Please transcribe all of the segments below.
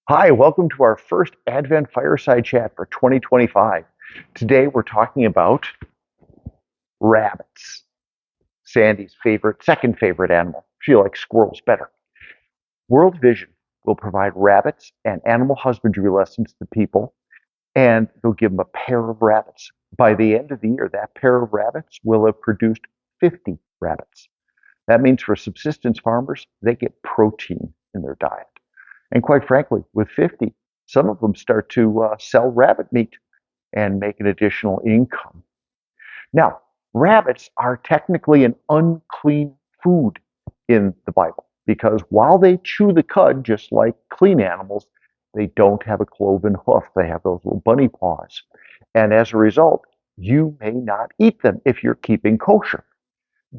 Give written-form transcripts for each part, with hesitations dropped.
Hi, welcome to our first Advent Fireside Chat for 2025. Today we're talking about rabbits, Sandy's second favorite animal. She likes squirrels better. World Vision will provide rabbits and animal husbandry lessons to people, and they'll give them a pair of rabbits. By the end of the year, that pair of rabbits will have produced 50 rabbits. That means for subsistence farmers, they get protein in their diet. And quite frankly, with 50, some of them start to sell rabbit meat and make an additional income. Now, rabbits are technically an unclean food in the Bible because while they chew the cud just like clean animals, they don't have a cloven hoof. They have those little bunny paws. And as a result, you may not eat them if you're keeping kosher.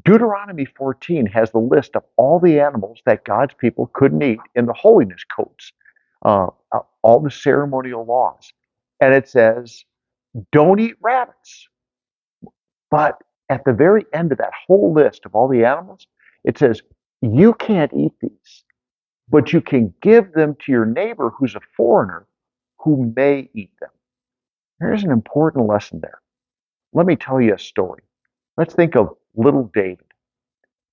Deuteronomy 14 has the list of all the animals that God's people couldn't eat in the holiness codes, all the ceremonial laws. And it says, don't eat rabbits. But at the very end of that whole list of all the animals, it says, you can't eat these, but you can give them to your neighbor who's a foreigner who may eat them. There's an important lesson there. Let me tell you a story. Let's think of little David.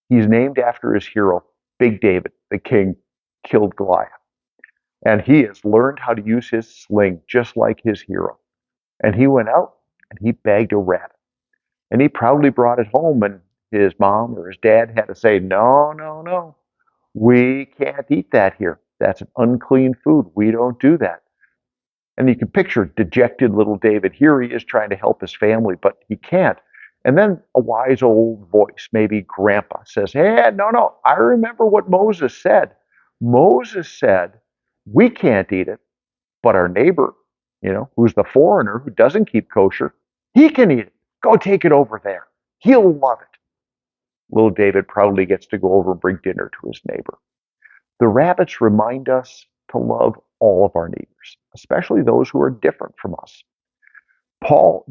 He's named after his hero, Big David, the king, killed Goliath. And he has learned how to use his sling just like his hero. And he went out and he bagged a rabbit. And he proudly brought it home, and his mom or his dad had to say, no, no, no, we can't eat that here. That's an unclean food. We don't do that. And you can picture dejected little David. Here he is trying to help his family, but he can't. And then a wise old voice, maybe grandpa, says, hey, no, no, I remember what Moses said. Moses said, we can't eat it, but our neighbor, who's the foreigner who doesn't keep kosher, he can eat it. Go take it over there. He'll love it. Little David proudly gets to go over and bring dinner to his neighbor. The rabbits remind us to love all of our neighbors, especially those who are different from us.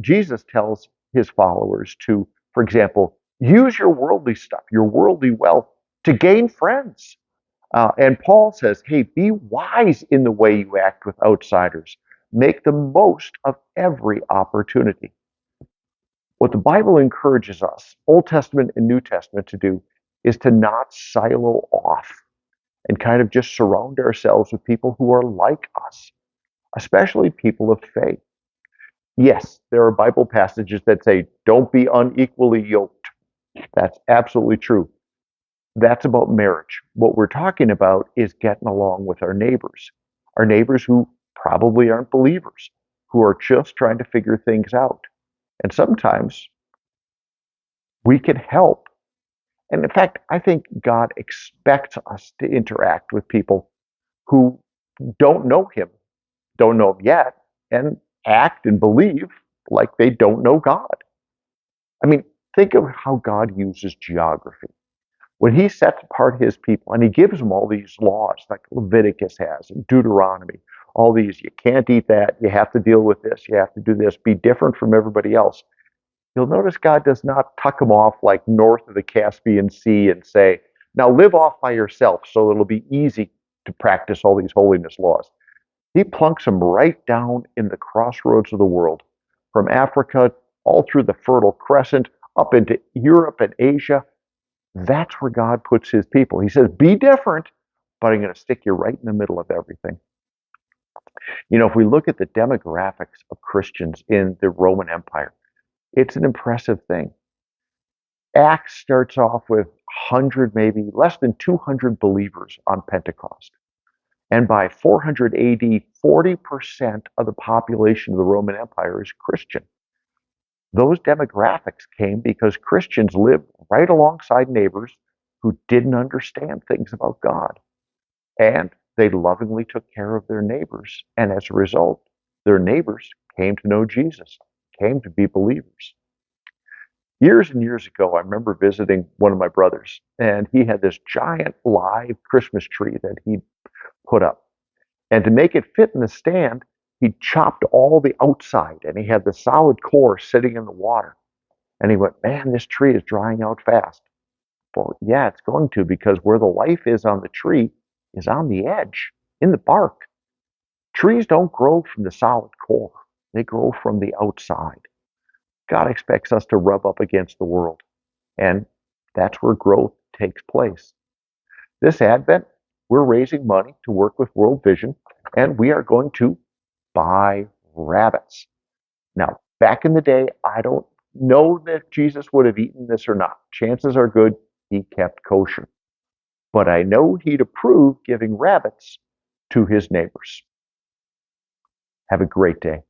Jesus tells his followers to, for example, use your worldly stuff, your worldly wealth to gain friends. And Paul says, hey, be wise in the way you act with outsiders. Make the most of every opportunity. What the Bible encourages us, Old Testament and New Testament, to do is to not silo off and kind of just surround ourselves with people who are like us, especially people of faith. Yes, there are Bible passages that say, don't be unequally yoked. That's absolutely true. That's about marriage. What we're talking about is getting along with our neighbors who probably aren't believers, who are just trying to figure things out. And sometimes we can help. And in fact, I think God expects us to interact with people who don't know Him, don't know Him yet, and act and believe like they don't know God. I mean, think of how God uses geography. When He sets apart His people and He gives them all these laws, like Leviticus has and Deuteronomy, all these, you can't eat that, you have to deal with this, you have to do this, be different from everybody else. You'll notice God does not tuck them off like north of the Caspian Sea and say, now live off by yourself so it'll be easy to practice all these holiness laws. He plunks them right down in the crossroads of the world, from Africa all through the Fertile Crescent, up into Europe and Asia. That's where God puts His people. He says, be different, but I'm going to stick you right in the middle of everything. If we look at the demographics of Christians in the Roman Empire, it's an impressive thing. Acts starts off with 100, maybe less than 200 believers on Pentecost. And by 400 AD, 40% of the population of the Roman Empire is Christian. Those demographics came because Christians lived right alongside neighbors who didn't understand things about God. And they lovingly took care of their neighbors. And as a result, their neighbors came to know Jesus, came to be believers. Years and years ago, I remember visiting one of my brothers, and he had this giant live Christmas tree that he'd put up. And to make it fit in the stand, he chopped all the outside, and he had the solid core sitting in the water. And he went, man, this tree is drying out fast. Well, yeah, it's going to, because where the life is on the tree is on the edge, in the bark. Trees don't grow from the solid core. They grow from the outside. God expects us to rub up against the world, and that's where growth takes place. This Advent, we're raising money to work with World Vision, and we are going to buy rabbits. Now, back in the day, I don't know that Jesus would have eaten this or not. Chances are good he kept kosher. But I know he'd approve giving rabbits to his neighbors. Have a great day.